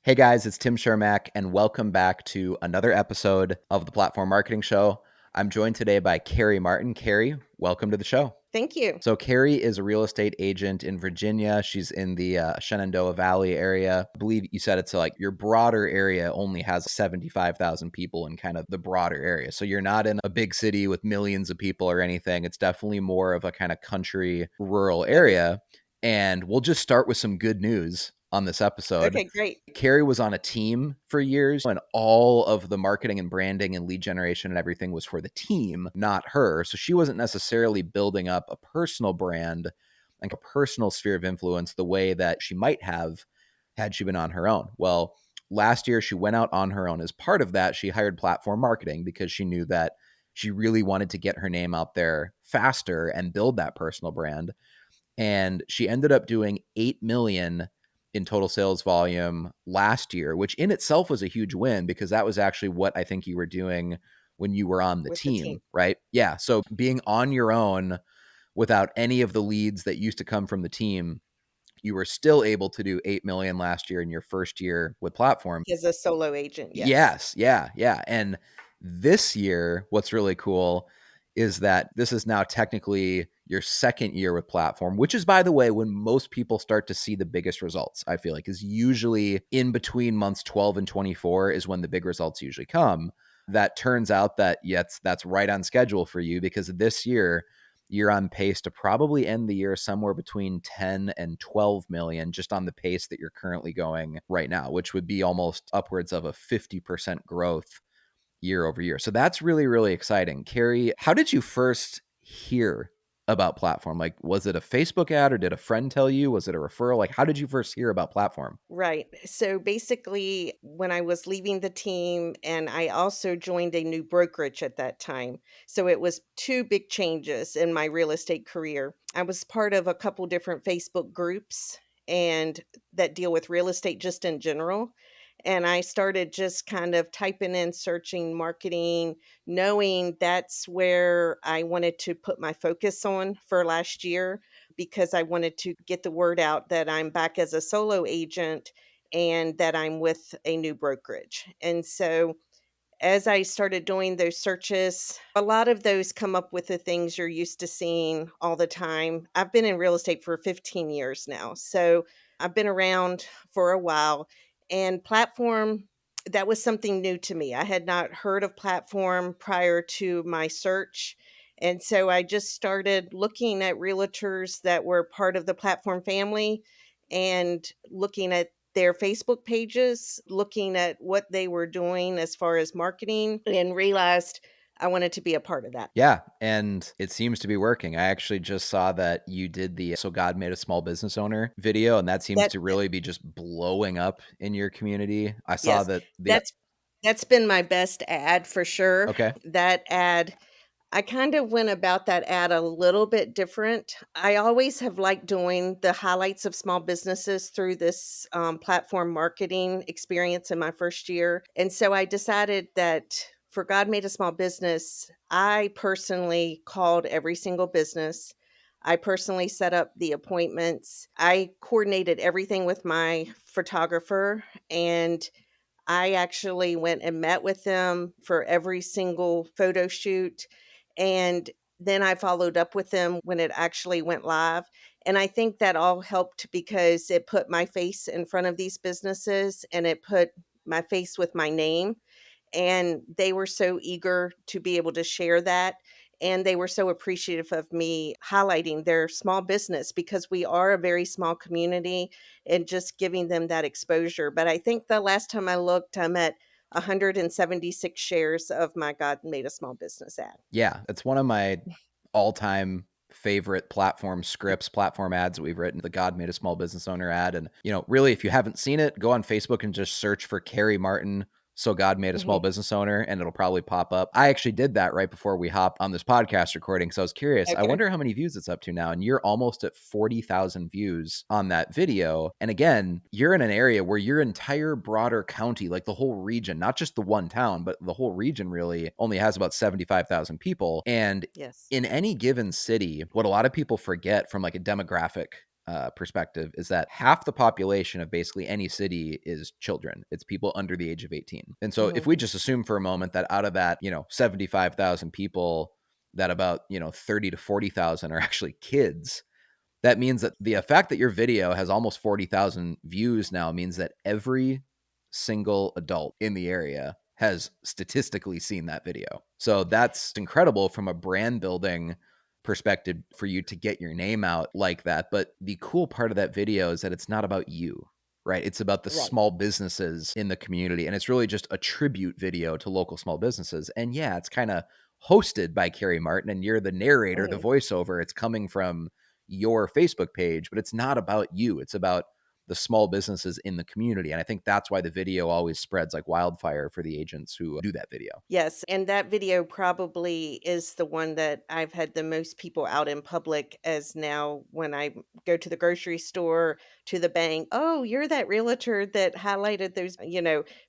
Hey guys, it's Tim Shermack, and welcome back to another episode of the Platform Marketing Show. I'm joined today by Carrie Martin. Carrie, welcome to the show. Thank you. So, Carrie is a real estate agent in Virginia. She's in the Shenandoah Valley area. I believe you said it's like your broader area only has 75,000 people in kind of the broader area. So, you're not in a big city with millions of people or anything. It's definitely more of a kind of country, rural area. And we'll just start with some good news on this episode. Okay, great. Carrie was on a team for years, and all of the marketing and branding and lead generation and everything was for the team, not her. So she wasn't necessarily building up a personal brand, like a personal sphere of influence, the way that she might have had she been on her own. Well, last year she went out on her own. As part of that, she hired Platform Marketing because she knew that she really wanted to get her name out there faster and build that personal brand. And she ended up doing 8 million in total sales volume last year, which in itself was a huge win because that was actually what I think you were doing when you were on the With the team. team, right? Yeah. So being on your own without any of the leads that used to come from the team, you were still able to do 8 million last year in your first year with Platform. As a solo agent, yes. Yes. Yeah. Yeah. And this year, what's really cool is that this is now technically your second year with Platform, which is, by the way, when most people start to see the biggest results, I feel like, is usually in between months 12 and 24 is when the big results usually come. That turns out that, yes, that's right on schedule for you because this year, you're on pace to probably end the year somewhere between 10 and 12 million just on the pace that you're currently going right now, which would be almost upwards of a 50% growth year over year. So that's really, really exciting. Carrie, how did you first hear about Platform? Like, was it a Facebook ad or did a friend tell you? Was it a referral? Like, how did you first hear about Platform? Right. So basically, when I was leaving the team, and I also joined a new brokerage at that time. So it was two big changes in my real estate career. I was part of a couple different Facebook groups and that deal with real estate just in general. And I started just kind of typing in, searching marketing, knowing that's where I wanted to put my focus on for last year because I wanted to get the word out that I'm back as a solo agent and that I'm with a new brokerage. And so as I started doing those searches, a lot of those come up with the things you're used to seeing all the time. I've been in real estate for 15 years now. So I've been around for a while. And Platform, that was something new to me. I had not heard of Platform prior to my search. And so I just started looking at realtors that were part of the Platform family and looking at their Facebook pages, looking at what they were doing as far as marketing, and realized I wanted to be a part of that. Yeah, and it seems to be working. I actually just saw that you did the So God Made a Small Business Owner video, and that seems That to really be just blowing up in your community. I saw yes, that the that's been my best ad for sure. okay. That ad, I kind of went about that ad a little bit different. I always have liked doing the highlights of small businesses through this platform marketing experience in my first year. And so I decided that for God Made a Small Business, I personally called every single business. I personally set up the appointments. I coordinated everything with my photographer, and I actually went and met with them for every single photo shoot. And then I followed up with them when it actually went live. And I think that all helped because it put my face in front of these businesses and it put my face with my name. And they were so eager to be able to share that. And they were so appreciative of me highlighting their small business because we are a very small community and just giving them that exposure. But I think the last time I looked, I'm at 176 shares of my God Made a Small Business ad. Yeah, it's one of my all-time favorite platform scripts, platform ads that we've written, the God Made a Small Business Owner ad. And, really, if you haven't seen it, go on Facebook and just search for Carrie Martin. So God Made a Small Mhm. Business Owner, and it'll probably pop up. I actually did that right before we hopped on this podcast recording. So I was curious. I Okay. wonder how many views it's up to now. And you're almost at 40,000 views on that video. And again, you're in an area where your entire broader county, like the whole region, not just the one town, but the whole region really only has about 75,000 people. And Yes. in any given city, what a lot of people forget from like a demographic perspective is that half the population of basically any city is children. It's people under the age of 18. And so if Mhm. we just assume for a moment that out of that, 75,000 people, that about, 30 to 40,000 are actually kids, that means that the fact that your video has almost 40,000 views now means that every single adult in the area has statistically seen that video. So that's incredible from a brand building perspective for you to get your name out like that. But the cool part of that video is that it's not about you, right? It's about the Right. small businesses in the community. And it's really just a tribute video to local small businesses. And yeah, it's kind of hosted by Carrie Martin, and you're the narrator, the Mhm. voiceover. It's coming from your Facebook page, but it's not about you. It's about the small businesses in the community. And I think that's why the video always spreads like wildfire for the agents who do that video. Yes, and that video probably is the one that I've had the most people out in public as now when I go to the grocery store, to the bank. Oh, you're that realtor that highlighted those.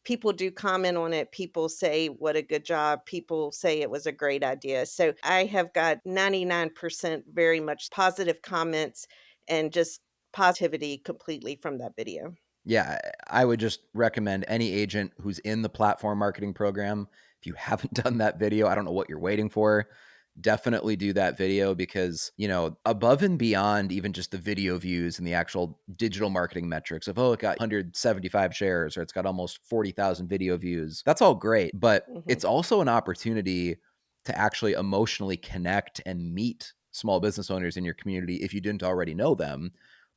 People do comment on it. People say, what a good job. People say it was a great idea. So I have got 99% very much positive comments and just positivity completely from that video. Yeah, I would just recommend any agent who's in the platform marketing program. If you haven't done that video, I don't know what you're waiting for. Definitely do that video because, above and beyond even just the video views and the actual digital marketing metrics of, oh, it got 175 shares or it's got almost 40,000 video views. That's all great. But Mhm. it's also an opportunity to actually emotionally connect and meet small business owners in your community if you didn't already know them,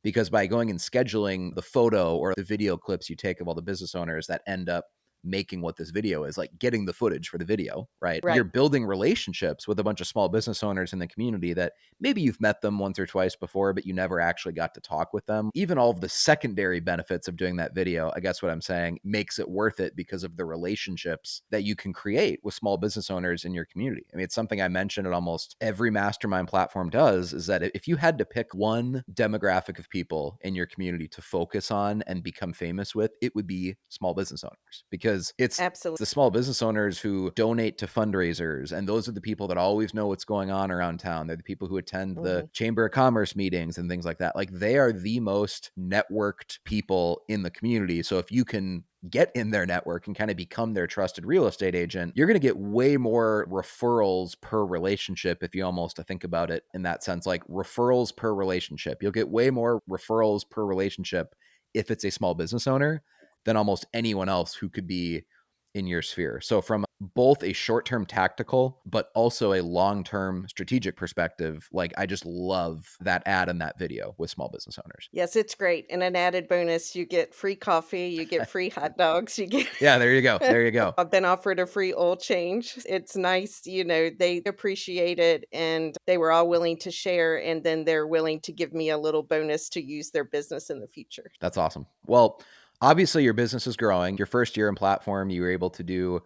because by going and scheduling the photo or the video clips you take of all the business owners that end up making what this video is, like getting the footage for the video, right? You're Right. building relationships with a bunch of small business owners in the community that maybe you've met them once or twice before, but you never actually got to talk with them. Even all of the secondary benefits of doing that video, I guess what I'm saying, makes it worth it because of the relationships that you can create with small business owners in your community. I mean, it's something I mention at almost every mastermind platform does, is that if you had to pick one demographic of people in your community to focus on and become famous with, it would be small business owners, because it's Absolutely. the small business owners who donate to fundraisers. And those are the people that always know what's going on around town. They're the people who attend the Mhm. Chamber of Commerce meetings and things like that. Like, they are the most networked people in the community. So if you can get in their network and kind of become their trusted real estate agent, you're going to get way more referrals per relationship. If you almost think about it in that sense, like referrals per relationship, you'll get way more referrals per relationship if it's a small business owner than almost anyone else who could be in your sphere. So from both a short-term tactical but also a long-term strategic perspective, like, I just love that ad and that video with small business owners. Yes, it's great, and an added bonus, you get free coffee, you get free hot dogs, you get Yeah, there you go. There you go. I've been offered a free oil change. It's nice, they appreciate it, and they were all willing to share, and then they're willing to give me a little bonus to use their business in the future. That's awesome. Well, obviously your business is growing. Your first year in platform, you were able to do,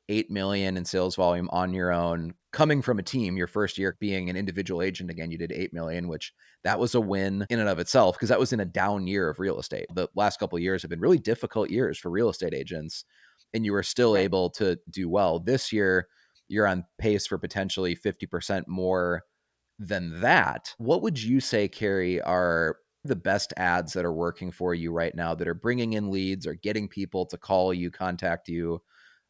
8 million in sales volume on your own. Coming from a team, your first year being an individual agent again, you did 8 million, which that was a win in and of itself because that was in a down year of real estate. The last couple of years have been really difficult years for real estate agents, and you were still Right. able to do well. This year, you're on pace for potentially 50% more than that. What would you say, Carrie, are the best ads that are working for you right now that are bringing in leads or getting people to call you, contact you?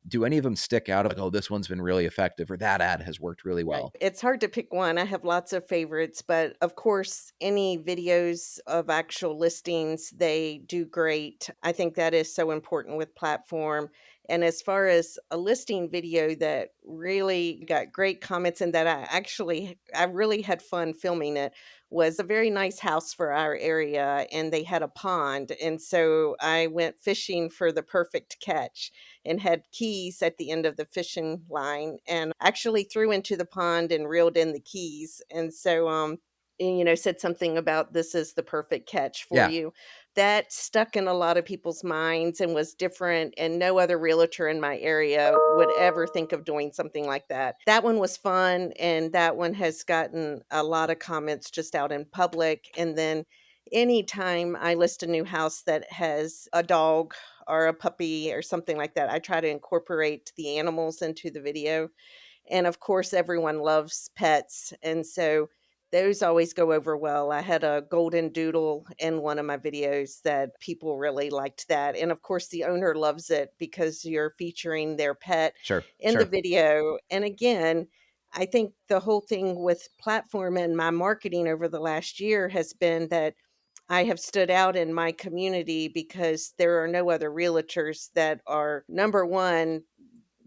Do any of them stick out of like, oh, this one's been really effective or that ad has worked really Right. well? It's hard to pick one. I have lots of favorites, but of course, any videos of actual listings, they do great. I think that is so important with platform. And as far as a listing video that really got great comments and that I really had fun filming it was a very nice house for our area and they had a pond. And so I went fishing for the perfect catch and had keys at the end of the fishing line and actually threw into the pond and reeled in the keys. And so, and, said something about this is the perfect catch for Yeah. you. That stuck in a lot of people's minds and was different. And no other realtor in my area would ever think of doing something like that. That one was fun. And that one has gotten a lot of comments just out in public. And then anytime I list a new house that has a dog or a puppy or something like that, I try to incorporate the animals into the video. And of course, everyone loves pets. And so Those always go over well. I had a golden doodle in one of my videos that people really liked that, and of course, the owner loves it because you're featuring their pet Sure, in the sure. video, and again, I think the whole thing with platform and my marketing over the last year has been that I have stood out in my community because there are no other realtors that are, number 1,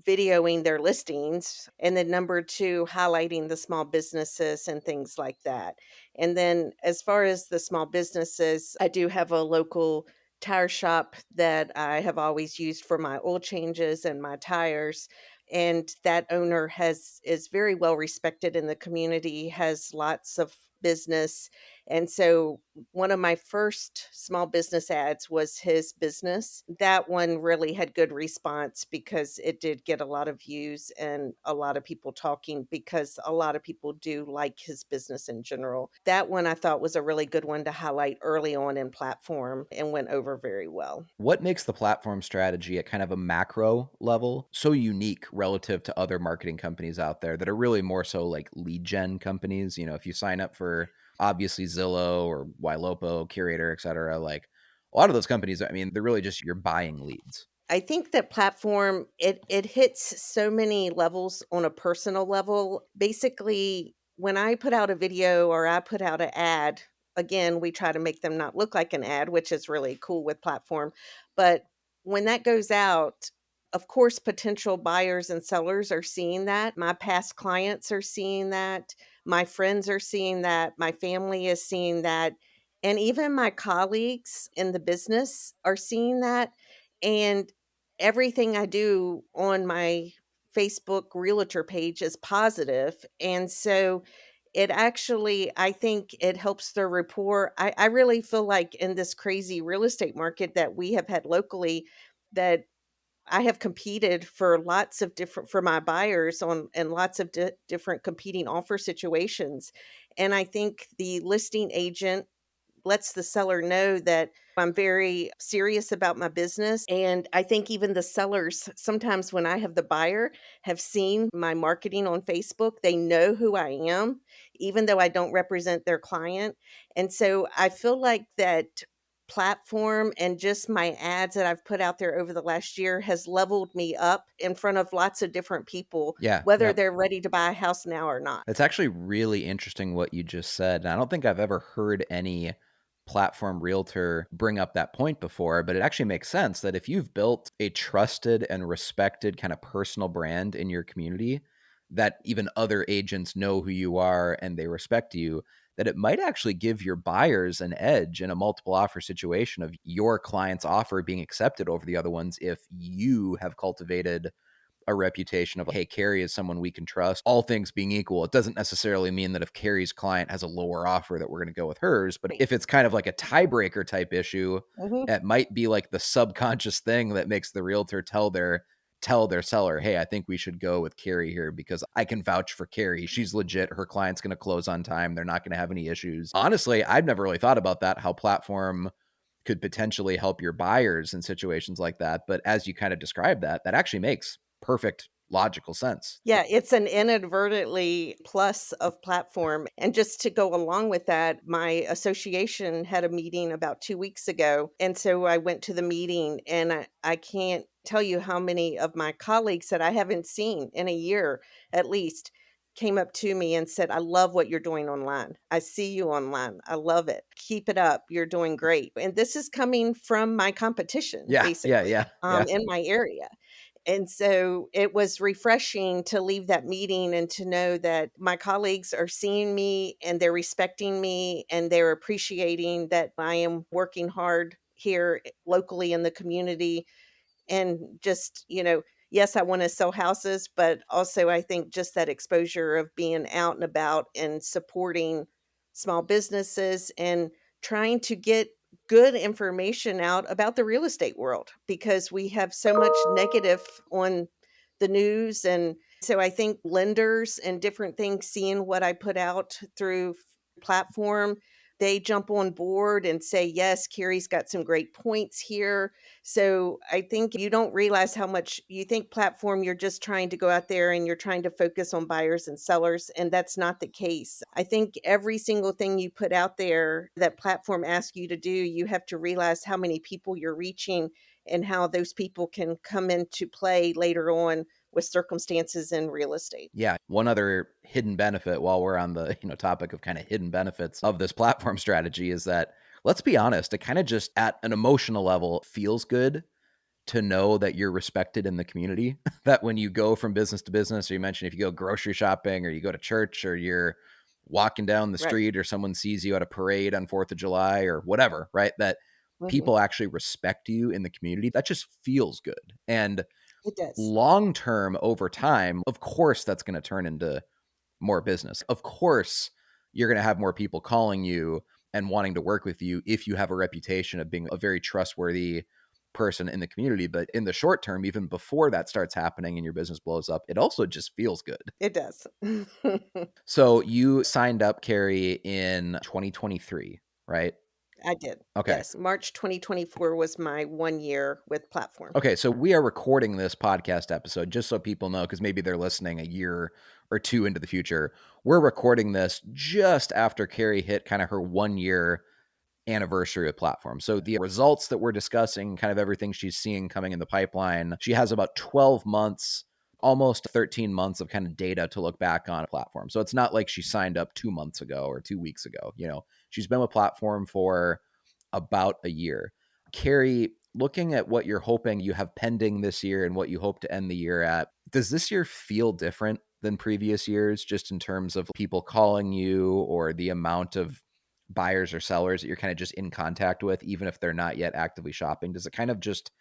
videoing their listings, and then number 2, highlighting the small businesses and things like that. And then as far as the small businesses, I do have a local tire shop that I have always used for my oil changes and my tires, and that owner has is very well respected in the community, has lots of business. And so one of my first small business ads was his business. That one really had good response because it did get a lot of views and a lot of people talking because a lot of people do like his business in general. That one I thought was a really good one to highlight early on in platform and went over very well. What makes the platform strategy at kind of a macro level so unique relative to other marketing companies out there that are really more so like lead gen companies? You know, if you sign up for obviously Zillow or Ylopo, Curator, et cetera, like a lot of those companies, I mean, they're really just you're buying leads. I think that platform it hits so many levels on a personal level. Basically, when I put out a video or I put out an ad, again, we try to make them not look like an ad, which is really cool with platform. But when that goes out, of course, potential buyers and sellers are seeing that. My past clients are seeing that. My friends are seeing that. My family is seeing that. And even my colleagues in the business are seeing that. And everything I do on my Facebook realtor page is positive, and so it actually I think it helps their rapport. I really feel like in this crazy real estate market that we have had locally, that I have competed for lots of different for my buyers on and lots of different competing offer situations, and I think the listing agent lets the seller know that I'm very serious about my business. And I think even the sellers, sometimes when I have the buyer, have seen my marketing on Facebook. They know who I am, even though I don't represent their client. And so I feel like that platform and just my ads that I've put out there over the last year has leveled me up in front of lots of different people, Yeah, whether yeah. they're ready to buy a house now or not. It's actually really interesting what you just said. And I don't think I've ever heard any platform realtor bring up that point before, but it actually makes sense that if you've built a trusted and respected kind of personal brand in your community, that even other agents know who you are and they respect you, that it might actually give your buyers an edge in a multiple offer situation of your client's offer being accepted over the other ones if you have cultivated a reputation of, hey, Carrie is someone we can trust. All things being equal, it doesn't necessarily mean that if Carrie's client has a lower offer that we're going to go with hers. But Right. if it's kind of like a tiebreaker type issue, Mhm. it might be like the subconscious thing that makes the realtor tell their seller, hey, I think we should go with Carrie here because I can vouch for Carrie. She's legit. Her client's going to close on time. They're not going to have any issues. Honestly, I've never really thought about that, how platform could potentially help your buyers in situations like that. But as you kind of described that, that actually makes perfect logical sense. Yeah, it's an inadvertently plus of platform. And just to go along with that, my association had a meeting about 2 weeks ago. And so I went to the meeting and I can't tell you how many of my colleagues that I haven't seen in a year at least came up to me and said, I love what you're doing online. I see you online. I love it. Keep it up. You're doing great. And this is coming from my competition, Yeah, yeah, basically, yeah, yeah. in my area. And so it was refreshing to leave that meeting and to know that my colleagues are seeing me and they're respecting me and they're appreciating that I am working hard here locally in the community. And just, yes, I want to sell houses, but also I think just that exposure of being out and about and supporting small businesses and trying to get good information out about the real estate world because we have so much negative on the news. And so I think lenders and different things seeing what I put out through platform, they jump on board and say, yes, Carrie's got some great points here. So I think you don't realize how much you think platform, you're just trying to go out there and you're trying to focus on buyers and sellers. And that's not the case. I think every single thing you put out there that platform asks you to do, you have to realize how many people you're reaching and how those people can come into play later on with circumstances in real estate. Yeah, one other hidden benefit while we're on the, topic of kind of hidden benefits of this platform strategy is that, let's be honest, it kind of just at an emotional level feels good to know that you're respected in the community. That when you go from business to business, or you mentioned if you go grocery shopping or you go to church or you're walking down the Right. street or someone sees you at a parade on 4th of July or whatever, right? That Mhm. people actually respect you in the community. That just feels good. And It does. long term, over time, of course, that's going to turn into more business. Of course, you're going to have more people calling you and wanting to work with you if you have a reputation of being a very trustworthy person in the community. But in the short term, even before that starts happening and your business blows up, it also just feels good. It does. So you signed up, Carrie, in 2023, right? I did. Okay. Yes. March 2024 was my 1 year with Platform. Okay, so we are recording this podcast episode just so people know, because maybe they're listening a year or two into the future. We're recording this just after Carrie hit kind of her 1 year anniversary of platform. So the results that we're discussing, kind of everything she's seeing coming in the pipeline, she has about 12 months, almost 13 months of kind of data to look back on a platform. So it's not like she signed up 2 months ago or 2 weeks ago. She's been with platform for about a year. Carrie, looking at what you're hoping you have pending this year and what you hope to end the year at, does this year feel different than previous years, just in terms of people calling you or the amount of buyers or sellers that you're kind of just in contact with, even if they're not yet actively shopping? Does it kind of just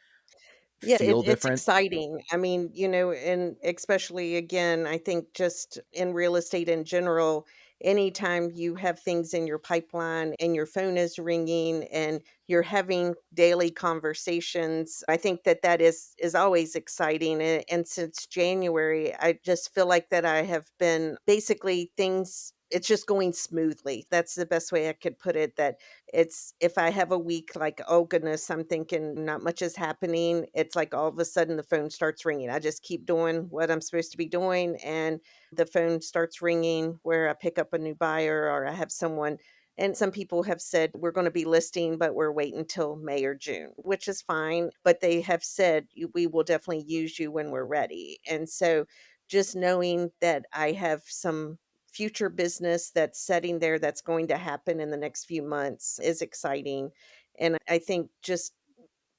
Yeah, feel it's different? exciting. I mean, and especially again, I think just in real estate in general, anytime you have things in your pipeline and your phone is ringing and you're having daily conversations, I think that that is always exciting. And since January, I just feel like that I have been basically things. It's just going smoothly. That's the best way I could put it. That it's if I have a week like, "Oh goodness, I'm thinking not much is happening," it's like all of a sudden the phone starts ringing. I just keep doing what I'm supposed to be doing, and the phone starts ringing where I pick up a new buyer or I have someone. And some people have said, "We're gonna be listing, but we're waiting till May or June," which is fine, but they have said, We will definitely use you when we're ready." And so just knowing that I have some future business that's setting there that's going to happen in the next few months is exciting. And I think just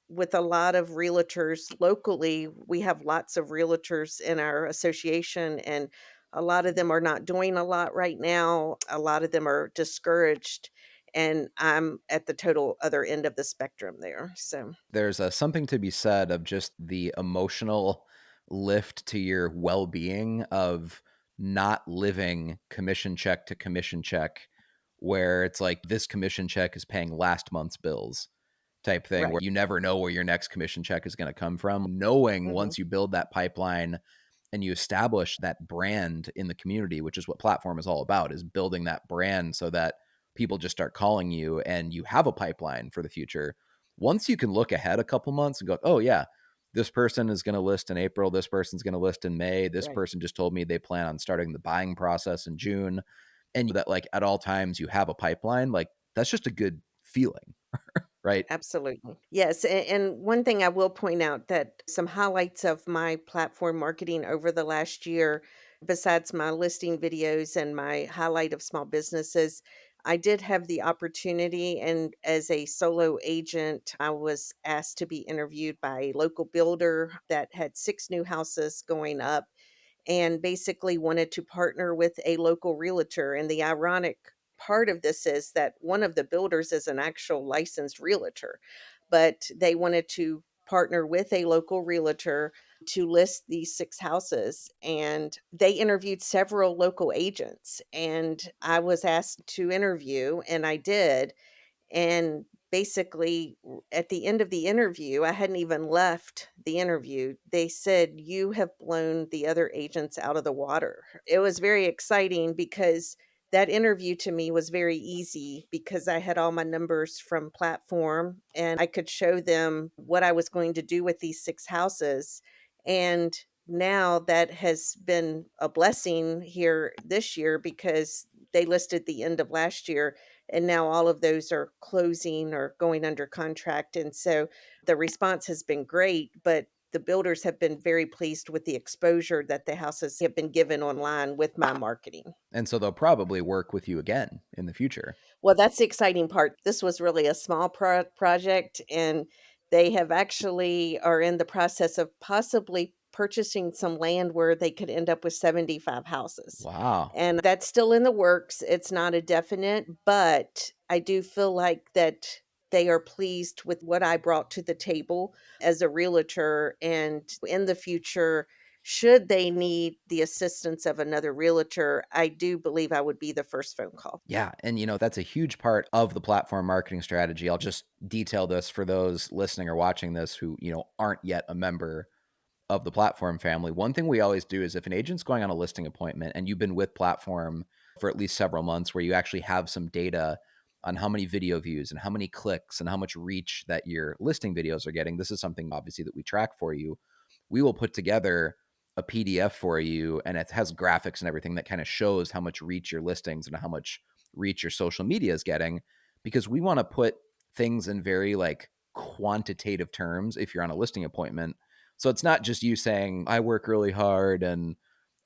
with a lot of realtors locally, we have lots of realtors in our association, and a lot of them are not doing a lot right now. A lot of them are discouraged. And I'm at the total other end of the spectrum there. So, There's something to be said of just the emotional lift to your well-being of not living commission check to commission check, where it's like this commission check is paying last month's bills type thing, where right. you never know where your next commission check is going to come from. Knowing Hmm. once you build that pipeline and you establish that brand in the community, which is what platform is all about, is building that brand so that people just start calling you and you have a pipeline for the future. Once you can look ahead a couple months and go, oh yeah, this person is going to list in April, this person's going to list in May, this Right. person just told me they plan on starting the buying process in June, and that like at all times you have a pipeline, like that's just a good feeling, right? Absolutely. Yes, and one thing I will point out that some highlights of my platform marketing over the last year, besides my listing videos and my highlight of small businesses, I did have the opportunity, and as a solo agent, I was asked to be interviewed by a local builder that had 6 new houses going up and basically wanted to partner with a local realtor. And the ironic part of this is that one of the builders is an actual licensed realtor, but they wanted to partner with a local realtor to list these 6 houses. And they interviewed several local agents. And I was asked to interview, and I did. And basically, at the end of the interview, I hadn't even left the interview. They said, "You have blown the other agents out of the water." It was very exciting because that interview to me was very easy because I had all my numbers from platform and I could show them what I was going to do with these 6 houses. And now that has been a blessing here this year because they listed the end of last year and now all of those are closing or going under contract. And so the response has been great, but the builders have been very pleased with the exposure that the houses have been given online with my marketing. And so they'll probably work with you again in the future. Well, that's the exciting part. This was really a small project, and they have actually are in the process of possibly purchasing some land where they could end up with 75 houses. Wow. And that's still in the works. It's not a definite, but I do feel like that they are pleased with what I brought to the table as a realtor. And in the future, should they need the assistance of another realtor, I do believe I would be the first phone call. Yeah. And, that's a huge part of the platform marketing strategy. I'll just detail this for those listening or watching this who, aren't yet a member of the platform family. One thing we always do is if an agent's going on a listing appointment and you've been with platform for at least several months where you actually have some data on how many video views and how many clicks and how much reach that your listing videos are getting, this is something obviously that we track for you. We will put together a PDF for you and it has graphics and everything that kind of shows how much reach your listings and how much reach your social media is getting, because we want to put things in very like quantitative terms if you're on a listing appointment. So it's not just you saying, I work really hard and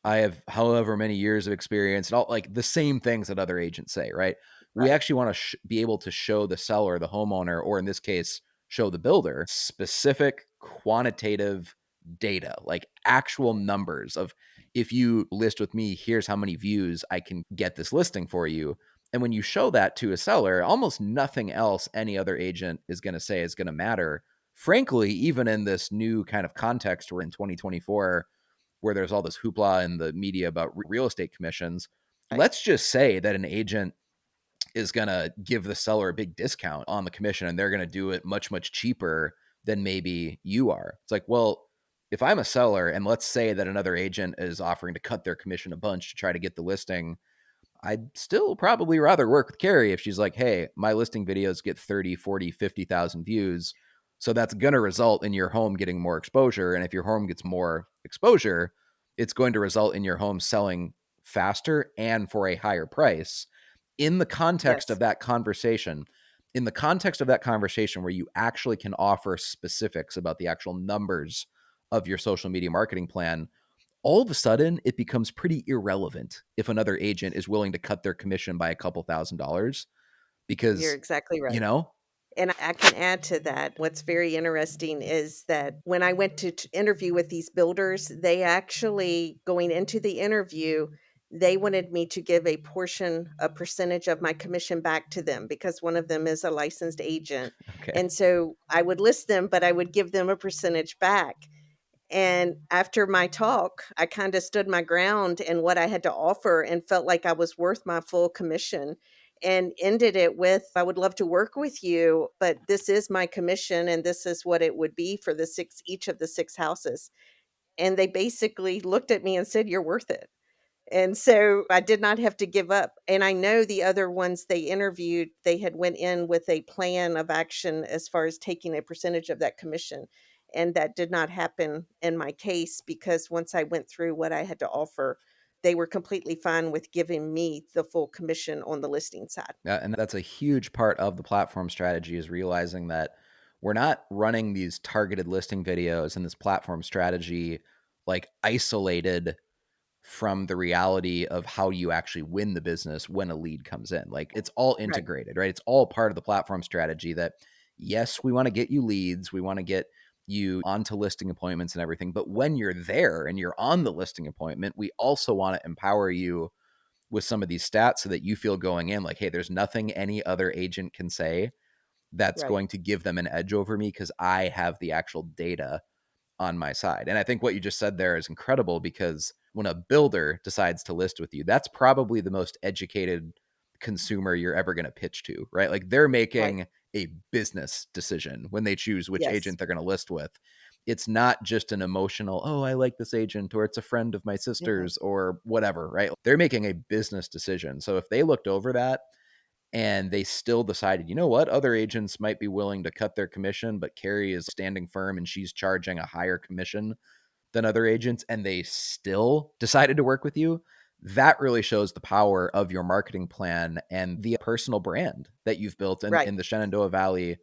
I have however many years of experience and all like the same things that other agents say, right? We Right. actually want to be able to show the seller, the homeowner, or in this case, show the builder specific quantitative data, like actual numbers of if you list with me, here's how many views I can get this listing for you. And when you show that to a seller, almost nothing else any other agent is going to say is going to matter. Frankly, even in this new kind of context, we're in 2024, where there's all this hoopla in the media about real estate commissions. Right. Let's just say that an agent is going to give the seller a big discount on the commission and they're going to do it much, much cheaper than maybe you are. It's like, well, if I'm a seller and let's say that another agent is offering to cut their commission a bunch to try to get the listing, I'd still probably rather work with Carrie if she's like, hey, my listing videos get 30, 40, 50,000 views. So that's going to result in your home getting more exposure. And if your home gets more exposure, it's going to result in your home selling faster and for a higher price. In the context Yes. of that conversation, in the context of that conversation where you actually can offer specifics about the actual numbers of your social media marketing plan, all of a sudden it becomes pretty irrelevant if another agent is willing to cut their commission by a couple $1,000s You're because, exactly you right. know, And I can add to that. What's very interesting is that when I went to interview with these builders, they actually, going into the interview, they wanted me to give a percentage of my commission back to them because one of them is a licensed agent. okay. And so I would list them, but I would give them a percentage back. And after my talk, I kind of stood my ground in what I had to offer and felt like I was worth my full commission and ended it with, I would love to work with you, but this is my commission and this is what it would be for each of the 6 houses. And they basically looked at me and said, "You're worth it." And so I did not have to give up. And I know the other ones they interviewed, they had went in with a plan of action as far as taking a percentage of that commission. And that did not happen in my case because once I went through what I had to offer, they were completely fine with giving me the full commission on the listing side. And that's a huge part of the platform strategy is realizing that we're not running these targeted listing videos and this platform strategy like isolated from the reality of how you actually win the business when a lead comes in. Like it's all Right. integrated, right? It's all part of the platform strategy that yes, we want to get you leads, we want to get you onto listing appointments and everything, but when you're there and you're on the listing appointment, we also want to empower you with some of these stats so that you feel going in like, hey, there's nothing any other agent can say that's Right. going to give them an edge over me because I have the actual data on my side. And I think what you just said there is incredible because when a builder decides to list with you, that's probably the most educated consumer you're ever going to pitch to, right? Like they're Right. making a business decision when they choose which Yes. agent they're going to list with. it's not just an emotional, oh, I like this agent, or it's a friend of my Mhm. sister's, or whatever, right? They're making a business decision. So if they looked over that and they still decided, you know what, other agents might be willing to cut their commission, but Carrie is standing firm and she's charging a higher commission than other agents, and they still decided to work with you, that really shows the power of your marketing plan and the personal brand that you've built Right. in the Shenandoah Valley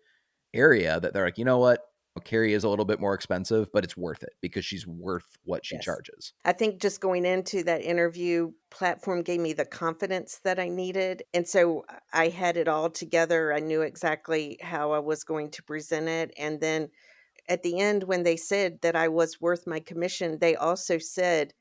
area, that they're like, you know what, Carrie is a little bit more expensive, but it's worth it because she's worth what she Yes. charges. I think just going into that interview platform gave me the confidence that I needed. And so I had it all together. I knew exactly how I was going to present it. And then at the end, when they said that I was worth my commission, they also said,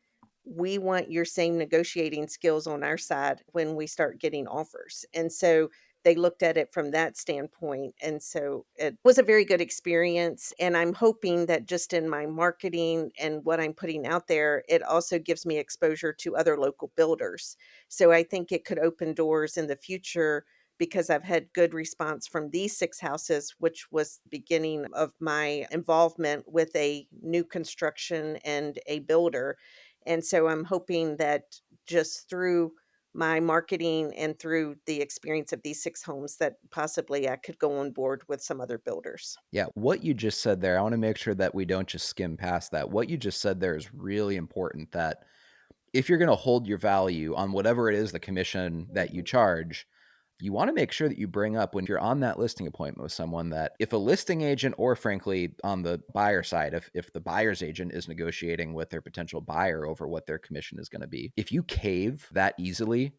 we want your same negotiating skills on our side when we start getting offers. And so they looked at it from that standpoint. And so it was a very good experience. And I'm hoping that just in my marketing and what I'm putting out there, it also gives me exposure to other local builders. So I think it could open doors in the future because I've had good response from these 6 houses, which was the beginning of my involvement with a new construction and a builder. And so I'm hoping that just through my marketing and through the experience of these 6 homes that possibly I could go on board with some other builders. Yeah, what you just said there, I want to make sure that we don't just skim past that. What you just said there is really important, that if you're going to hold your value on whatever it is, the commission that you Mhm. charge, you want to make sure that you bring up when you're on that listing appointment with someone, that if a listing agent, or frankly on the buyer side, if the buyer's agent is negotiating with their potential buyer over what their commission is going to be, if you cave that easily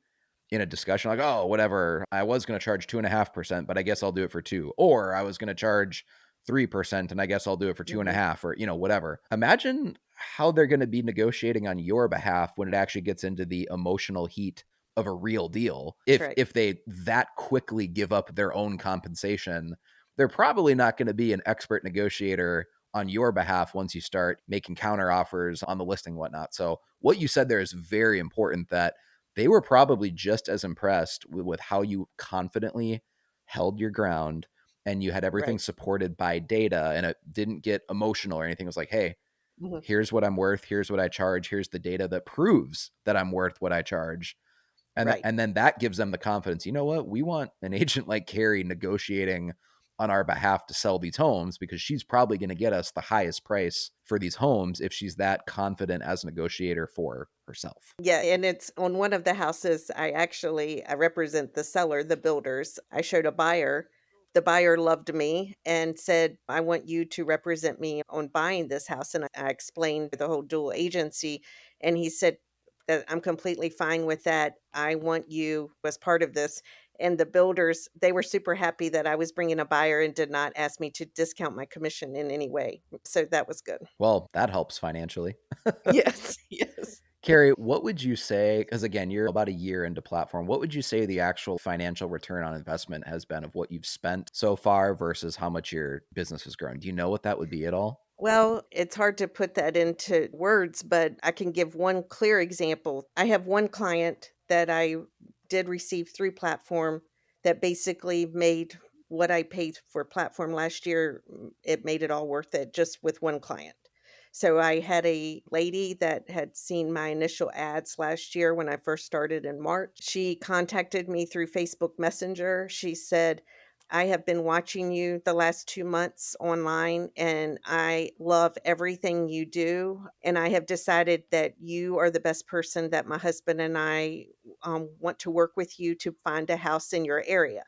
in a discussion, like, oh, whatever, I was going to charge 2.5%, but I guess I'll do it for two, or I was going to charge 3% and I guess I'll do it for two and a Mhm. half, or, whatever. Imagine how they're going to be negotiating on your behalf when it actually gets into the emotional heat of a real deal. That's If right. if they that quickly give up their own compensation, they're probably not going to be an expert negotiator on your behalf once you start making counter offers on the listing and whatnot. So what you said there is very important, that they were probably just as impressed with how you confidently held your ground, and you had everything Right. supported by data, and it didn't get emotional or anything. It was like, hey, Mhm. here's what I'm worth, here's what I charge, here's the data that proves that I'm worth what I charge. Right. And then that gives them the confidence. You know what? We want an agent like Carrie negotiating on our behalf to sell these homes, because she's probably going to get us the highest price for these homes if she's that confident as a negotiator for herself. Yeah, and it's on one of the houses, I represent the seller, the builders. I showed a buyer. The buyer loved me and said, "I want you to represent me on buying this house." And I explained the whole dual agency, and he said that I'm completely fine with that. I want you as part of this. And the builders, they were super happy that I was bringing a buyer and did not ask me to discount my commission in any way. So that was good. Well, that helps financially. Yes, yes. Carrie, what would you say? Because again, you're about a year into platform. What would you say the actual financial return on investment has been of what you've spent so far versus how much your business has grown? Do you know what that would be at all? Well, it's hard to put that into words, but I can give one clear example. I have one client that I did receive through Platform that basically made what I paid for Platform last year, it made it all worth it just with one client. So I had a lady that had seen my initial ads last year when I first started in March. She contacted me through Facebook Messenger. She said, I have been watching you the last 2 months online, and I love everything you do, and I have decided that you are the best person that my husband and I, want to work with you to find a house in your area.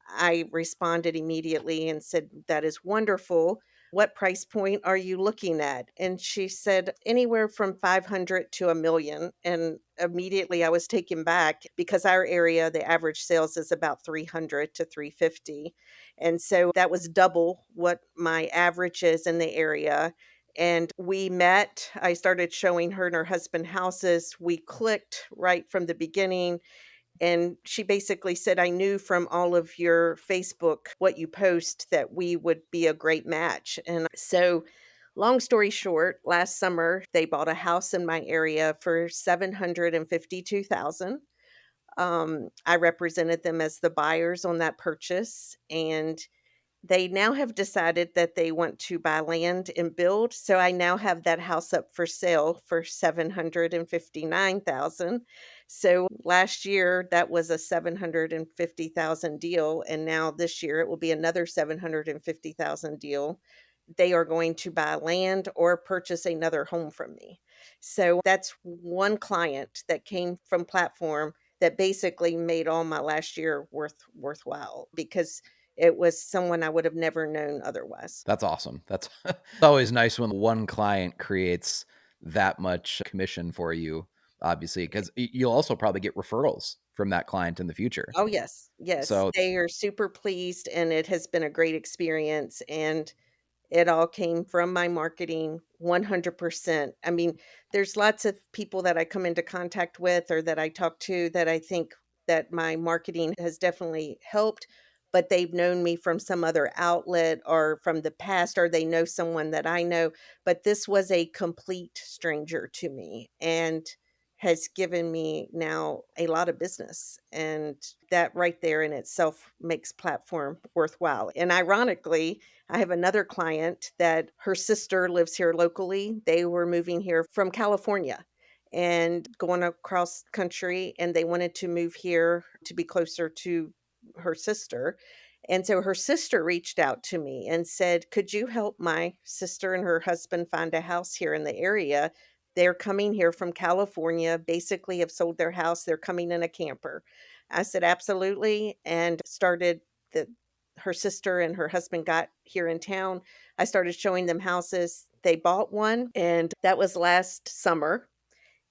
I responded immediately and said, "That is wonderful. What price point are you looking at?" And she said, "Anywhere from 500 to a million." And immediately I was taken back because our area, the average sales is about 300 to 350. And so that was double what my average is in the area. And we met. I started showing her and her husband houses. We clicked right from the beginning, and she basically said, "I knew from all of your Facebook, what you post, that we would be a great match." And so, long story short, last summer, they bought a house in my area for 752,000. I represented them as the buyers on that purchase, and They now have decided that they want to buy land and build, so I now have that house up for sale for 759,000. So last year that was a 750,000 deal, and now this year it will be another 750,000 deal. They are going to buy land or purchase another home from me. So that's one client that came from platform that basically made all my last year worthwhile because it was someone I would have never known otherwise. That's awesome. That's it's always nice when one client creates that much commission for you, obviously, because you'll also probably get referrals from that client in the future. Oh, yes. Yes. So They are super pleased, and it has been a great experience, and it all came from my marketing 100%. I mean, there's lots of people that I come into contact with or that I talk to that I think that my marketing has definitely helped, but they've known me from some other outlet or from the past, or they know someone that I know. But this was a complete stranger to me and has given me now a lot of business. And that right there in itself makes platform worthwhile. And ironically, I have another client that her sister lives here locally. They were moving here from California and going across country, and they wanted to move here to be closer to her sister. And so her sister reached out to me and said, "Could you help my sister and her husband find a house here in the area? They're coming here from California, basically have sold their house. They're coming in a camper." I said, "Absolutely," and started the her sister and her husband got here in town. I started showing them houses. They bought one, and that was last summer.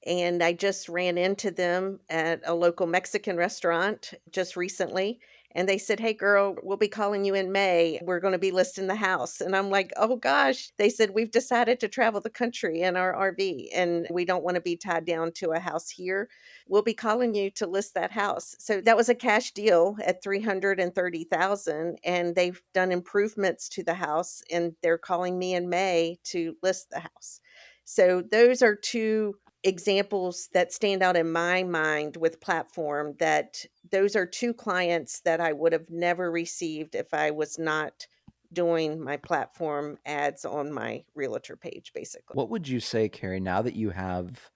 And I just ran into them at a local Mexican restaurant just recently, and they said, "Hey, girl, we'll be calling you in May. We're going to be listing the house." And I'm like, "Oh gosh." They said, "We've decided to travel the country in our RV, and we don't want to be tied down to a house here. We'll be calling you to list that house." So that was a cash deal at 330,000, and they've done improvements to the house, and they're calling me in May to list the house. So those are two examples that stand out in my mind with platform, that those are 2 clients that I would have never received if I was not doing my platform ads on my realtor page, basically. what would you say, Carrie, now that you have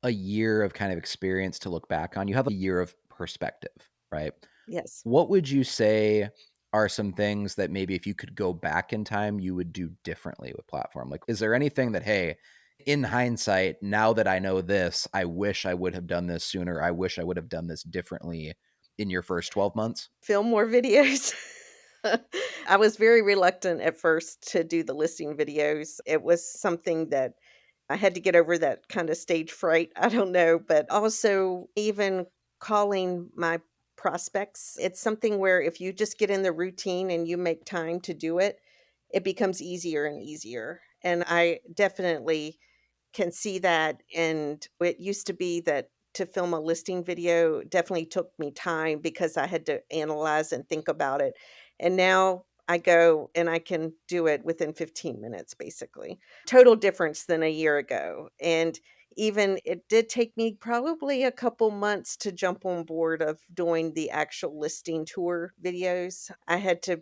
a year of kind of experience to look back on, you have a year of perspective, right? Yes. What would you say are some things that maybe if you could go back in time, you would do differently with platform? Like, is there anything that, hey, in hindsight, now that I know this, I wish I would have done this sooner. I wish I would have done this differently in your first 12 months? Film more videos. I was very reluctant at first to do the listing videos. It was something that I had to get over, that kind of stage fright. I don't know, but also even calling my prospects, it's something where if you just get in the routine and you make time to do it, it becomes easier and easier. And I definitely can see that, and it used to be that to film a listing video definitely took me time because I had to analyze and think about it, and now I go and I can do it within 15 minutes, basically. Total difference than a year ago, and even it did take me probably a couple months to jump on board of doing the actual listing tour videos. I had to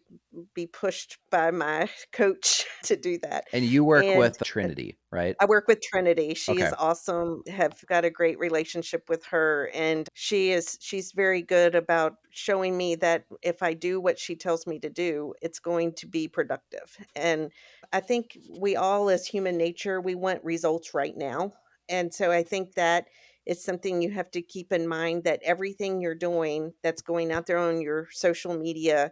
be pushed by my coach to do that, And you work and with Trinity, right? I work with Trinity. She Okay. is awesome, have got a great relationship with her, and she's very good about showing me that if I do what she tells me to do, it's going to be productive. And I think we all as human nature, we want results right now. And so I think that it's something you have to keep in mind, that everything you're doing that's going out there on your social media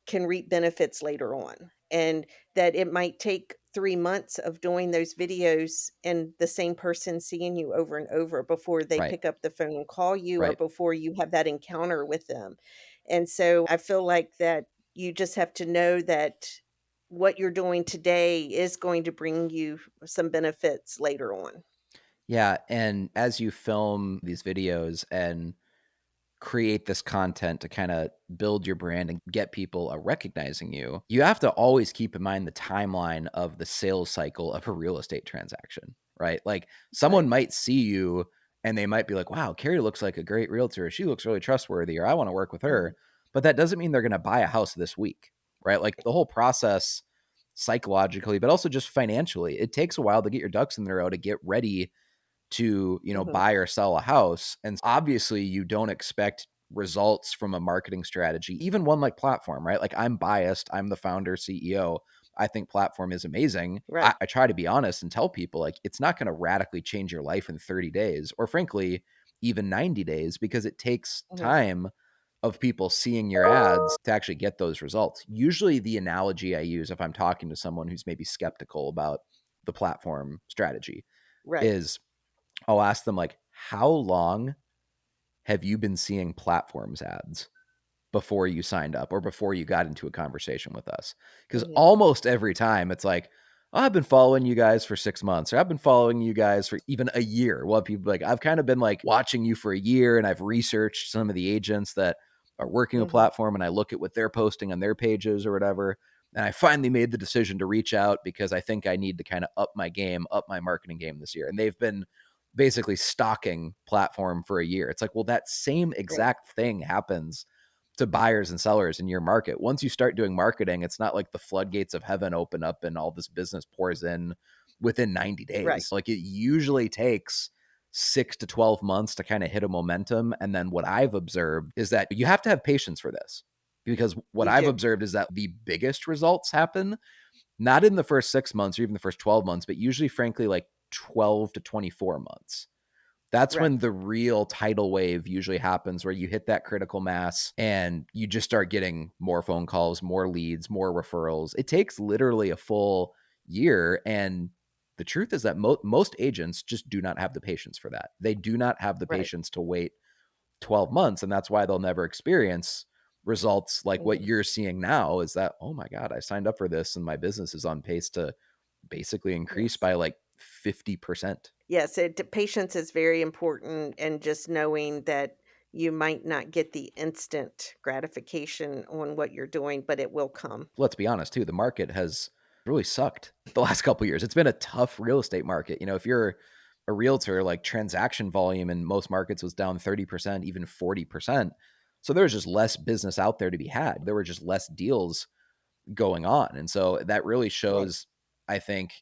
can reap benefits later on, and that it might take 3 months of doing those videos and the same person seeing you over and over before they Right. pick up the phone and call you, or Right. before you have that encounter with them. And so I feel like that you just have to know that what you're doing today is going to bring you some benefits later on. Yeah. And as you film these videos and create this content to kind of build your brand and get people recognizing you, you have to always keep in mind the timeline of the sales cycle of a real estate transaction, right? Like someone Right. might see you and they might be like, wow, Carrie looks like a great realtor. She looks really trustworthy, or I want to work with Mhm. her. But that doesn't mean they're going to buy a house this week. right? Like the whole process psychologically, but also just financially, it takes a while to get your ducks in a row to get ready to, Mhm. buy or sell a house. And obviously you don't expect results from a marketing strategy, even one like Platform, right? Like I'm biased. I'm the founder, CEO. I think Platform is amazing. I, Right. I try to be honest and tell people like it's not going to radically change your life in 30 days or frankly, even 90 days because it takes Mhm. time of people seeing your ads to actually get those results. Usually the analogy I use if I'm talking to someone who's maybe skeptical about the platform strategy Right. is I'll ask them like, how long have you been seeing platforms ads before you signed up or before you got into a conversation with us? Because Mhm. almost every time it's like, oh, I've been following you guys for 6 months, or I've been following you guys for even a year. Well, people like, I've kind of been like watching you for a year and I've researched some of the agents that are working a Mhm. platform and I look at what they're posting on their pages or whatever. And I finally made the decision to reach out because I think I need to kind of up my game, up my marketing game this year. And they've been basically stalking platform for a year. It's like, well, that same Right. exact thing happens to buyers and sellers in your market. Once you start doing marketing, it's not like the floodgates of heaven open up and all this business pours in within 90 Right. days. Like it usually takes 6 to 12 months to kind of hit a momentum. And then what I've observed is that you have to have patience for this because what You I've do. observed is that the biggest results happen not in the first 6 months or even the first 12 months, but usually, frankly, like 12 to 24 months. That's Right. when the real tidal wave usually happens where you hit that critical mass and you just start getting more phone calls, more leads, more referrals. It takes literally a full year. And the truth is that most agents just do not have the patience for that. They do not have the Right. patience to wait 12 months. And that's why they'll never experience results like what Mhm. you're seeing now is that, oh my God, I signed up for this and my business is on pace to basically increase Yes. by like 50%. Yes, patience is very important, and just knowing that you might not get the instant gratification on what you're doing, but it will come. Let's be honest too, the market has really sucked the last couple of years. It's been a tough real estate market. If you're a realtor, like transaction volume in most markets was down 30%, even 40%. So there was just less business out there to be had. There were just less deals going on. And so that really Right. shows, I think,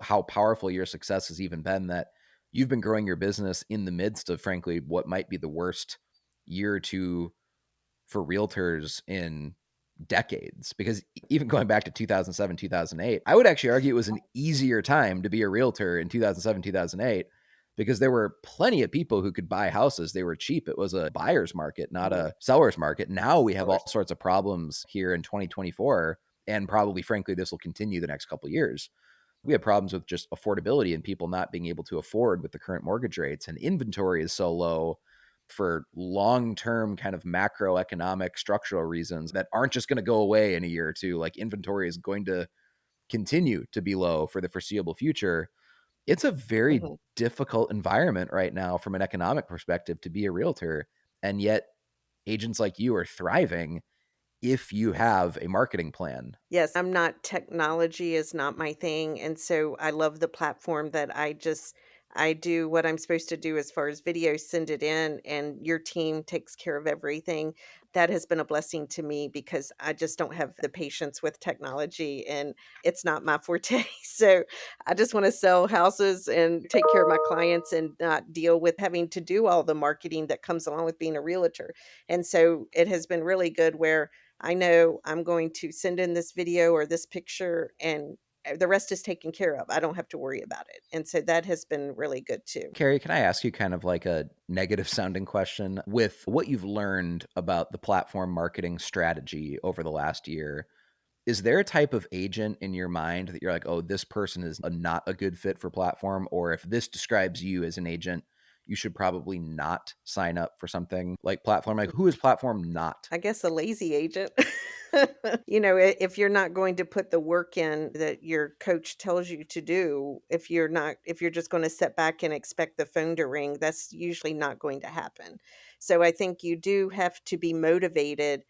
how powerful your success has even been that you've been growing your business in the midst of, frankly, what might be the worst year or two for realtors in decades. Because even going back to 2007, 2008, I would actually argue it was an easier time to be a realtor in 2007, 2008 because there were plenty of people who could buy houses. They were cheap. It was a buyer's market, not Mhm. a seller's market. Now we Of have all course. sorts of problems here in 2024 and probably frankly this will continue the next couple of years. We have problems with just affordability and people not being able to afford with the current mortgage rates, and inventory is so low for long-term kind of macroeconomic structural reasons that aren't just going to go away in a year or two. Like inventory is going to continue to be low for the foreseeable future. It's a very Mhm. difficult environment right now from an economic perspective to be a realtor, and yet agents like you are thriving if you Yes. have a marketing plan. Yes, I'm not technology is not my thing, and so I love the platform that I do what I'm supposed to do as far as videos, send it in, and your team takes care of everything. That has been a blessing to me because I just don't have the patience with technology, and it's not my forte. So I just want to sell houses and take care of my clients and not deal with having to do all the marketing that comes along with being a realtor. And so it has been really good where I know I'm going to send in this video or this picture, and the rest is taken care of. I don't have to worry about it. And so that has been really good too. Carrie, can I ask you kind of like a negative sounding question? With what you've learned about the platform marketing strategy over the last year, is there a type of agent in your mind that you're like, oh, this person is not a good fit for platform? Or if this describes you as an agent, you should probably not sign up for something like platform? Like, who is platform not? I guess a lazy agent. If you're not going to put the work in that your coach tells you to do, if you're just going to sit back and expect the phone to ring, that's usually not going to happen. So I think you do have to be motivated,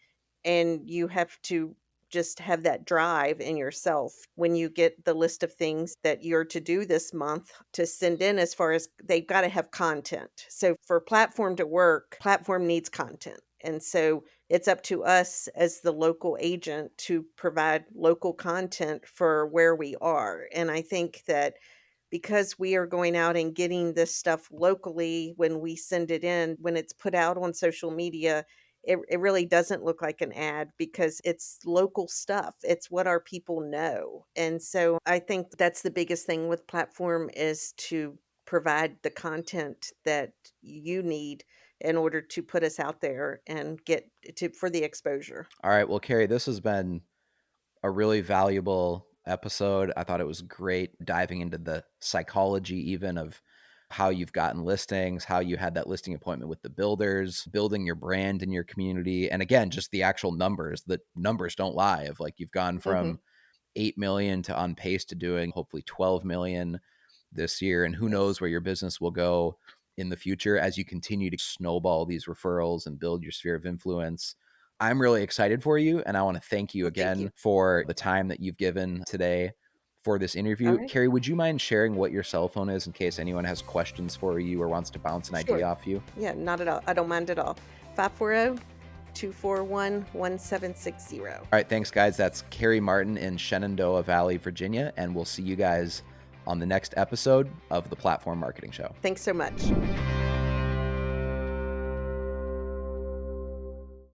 and you have to just have that drive in yourself when you get the list of things that you're to do this month to send in. As far as they've got to have content. So for platform to work, platform needs content. And so It's up to us as the local agent to provide local content for where we are. And I think that because we are going out and getting this stuff locally when we send it in, when it's put out on social media, it really doesn't look like an ad because it's local stuff. It's what our people know. And so I think that's the biggest thing with platform is to provide the content that you need in order to put us out there and get to for the exposure. All right. Well, Carrie, this has been a really valuable episode. I thought it was great diving into the psychology even of how you've gotten listings, how you had that listing appointment with the builders, building your brand in your community. And again, just the actual numbers. The numbers don't lie of like you've gone Mhm. from 8 million to on pace to doing hopefully 12 million this year. And who knows where your business will go in the future as you continue to snowball these referrals and build your sphere of influence. I'm really excited for you. And I want to thank you Well, thank you. again for the time that you've given today for this All interview. right. Carrie, would you mind sharing what your cell phone is in case anyone has questions for you or wants to bounce an idea Sure. off you? Yeah, not at all. I don't mind at all. 540-241-1760. All right. Thanks, guys. That's Carrie Martin in Shenandoah Valley, Virginia. And we'll see you guys on the next episode of the Platform Marketing Show. Thanks so much.